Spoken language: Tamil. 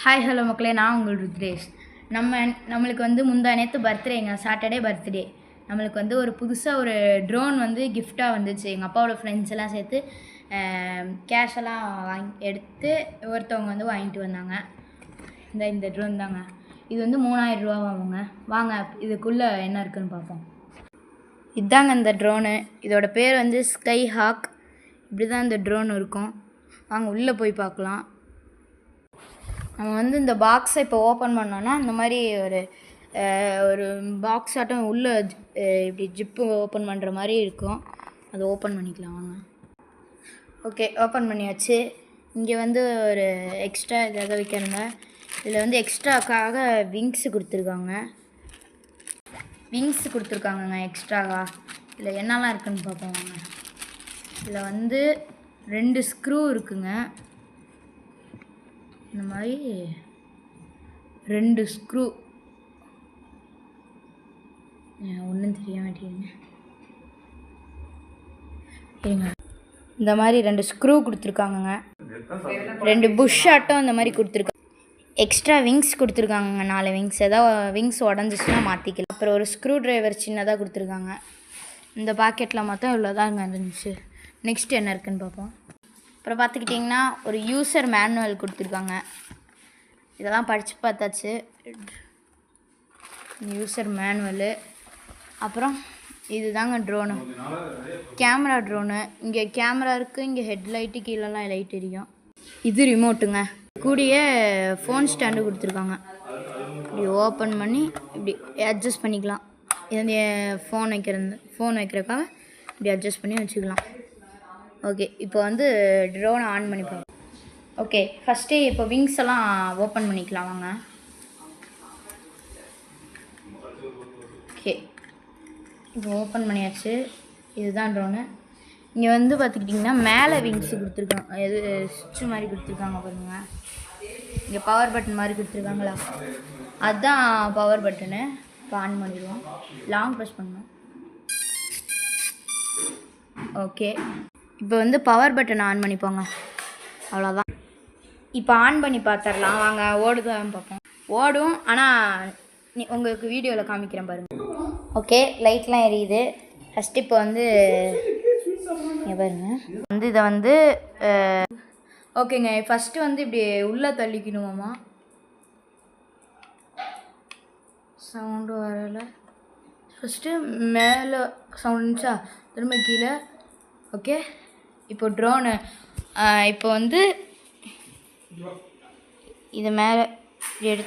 ஹாய் ஹலோ மக்களே, நான் உங்கள் ருத்ரேஷ். நம்மளுக்கு வந்து முந்தா நேற்று பர்த்டேங்க, சாட்டர்டே பர்த்டே. நம்மளுக்கு வந்து ஒரு புதுசாக ஒரு ட்ரோன் வந்து கிஃப்டாக வந்துச்சு. எங்கள் அப்பாவோட ஃப்ரெண்ட்ஸ் எல்லாம் சேர்த்து கேஷ் எல்லாம் எடுத்து ஒருத்தவங்க வந்து வாங்கிட்டு வந்தாங்க. இந்த ட்ரோன் தாங்க. இது வந்து 3000 ரூபா ஆகுங்க. வாங்க இதுக்குள்ளே என்ன இருக்குதுன்னு பார்ப்போம். இதுதாங்க இந்த ட்ரோனு. இதோட பேர் வந்து ஸ்கை ஹாக். இப்படி தான் இந்த ட்ரோன் இருக்கும். வாங்க உள்ளே போய் பார்க்கலாம். நம்ம வந்து இந்த பாக்ஸை இப்போ ஓப்பன் பண்ணோன்னா இந்த மாதிரி ஒரு பாக்ஸ் ஆட்டம் உள்ளே இப்படி ஜிப்பு ஓப்பன் பண்ணுற மாதிரி இருக்கும். அதை ஓப்பன் பண்ணிக்கலாம் வாங்க. ஓகே, ஓப்பன் பண்ணியாச்சு. இங்கே வந்து ஒரு எக்ஸ்ட்ரா இதாக வைக்கிறங்க. இதில் வந்து எக்ஸ்ட்ராக்காக விங்ஸ் கொடுத்துருக்காங்கங்க எக்ஸ்ட்ராவா. இதில் என்னெல்லாம் இருக்குதுன்னு பார்ப்போம் வாங்க. இதில் வந்து 2 ஸ்க்ரூ இருக்குங்க. இந்த மாதிரி 2 ஸ்க்ரூ, ஒன்றும் தெரிய மாட்டேங்குங்க. இந்த மாதிரி 2 ஸ்க்ரூ கொடுத்துருக்காங்கங்க. 2 புஷ் ஆட்டம் இந்த மாதிரி கொடுத்துருக்காங்க. எக்ஸ்ட்ரா விங்ஸ் கொடுத்துருக்காங்கங்க. 4 விங்ஸ். ஏதாவது விங்ஸ் உடஞ்சிச்சுன்னா மாற்றிக்கலாம். அப்புறம் ஒரு ஸ்க்ரூ ட்ரைவர் சின்னதாக கொடுத்துருக்காங்க. இந்த பாக்கெட்டில் மொத்தம் இவ்வளோதாங்க இருந்துச்சு. நெக்ஸ்ட் என்ன இருக்குதுன்னு பார்ப்போம். அப்புறம் பார்த்துக்கிட்டிங்கன்னா ஒரு யூசர் மேனுவல் கொடுத்துருக்காங்க. இதெல்லாம் படித்து பார்த்தாச்சு. User manual. அப்புறம் இது தாங்க ட்ரோனு, கேமரா ட்ரோனு. இங்கே கேமரா இருக்குது, இங்கே ஹெட்லைட்டு, கீழெல்லாம் லைட் எரியும். இது ரிமோட்டுங்க. கூடிய ஃபோன் ஸ்டாண்டு கொடுத்துருக்காங்க. இப்படி ஓப்பன் பண்ணி இப்படி அட்ஜஸ்ட் பண்ணிக்கலாம். இது ஃபோன் வைக்கிறதுக்காக இப்படி அட்ஜஸ்ட் பண்ணி வச்சுக்கலாம். ஓகே, இப்போ வந்து ட்ரோனை ஆன் பண்ணி பார்ப்போம். ஓகே, ஃபஸ்ட்டு இப்போ விங்ஸ் எல்லாம் ஓப்பன் பண்ணிக்கலாம் வாங்க. ஓகே, இப்போ ஓப்பன் பண்ணியாச்சு. இதுதான் ட்ரோனு. இங்கே வந்து பார்த்துக்கிட்டிங்கன்னா மேலே விங்ஸ் கொடுத்துருக்காங்க. எது சுவிட்சு மாதிரி கொடுத்துருக்காங்க பாருங்க. இங்கே பவர் பட்டன் மாதிரி கொடுத்துருக்காங்களா, அதுதான் பவர் பட்டனு. இப்போ ஆன் பண்ணிடுவோம். லாங் ப்ரெஸ் பண்ணணும். ஓகே, இப்போ வந்து பவர் பட்டன் ஆன் பண்ணிப்போங்க. அவ்வளோதான். இப்போ ஆன் பண்ணி பார்த்துடலாம் வாங்க. ஓடுதான் பார்ப்போம். ஓடும், ஆனால் உங்களுக்கு வீடியோவில் காமிக்கிறேன் பாருங்கள். ஓகே, லைட்லாம் எரியுது. ஃபஸ்ட்டு இப்போ வந்து பாருங்க வந்து இதை வந்து ஓகேங்க. ஃபஸ்ட்டு வந்து இப்படி உள்ளே தள்ளிக்கணுமாம்மா. சவுண்டு வரலை. ஃபஸ்ட்டு மேலே சவுண்ட் இருந்துச்சா, திரும்ப கீழே. ஓகே, இப்போ ட்ரோனு இப்போ வந்து இது மேலே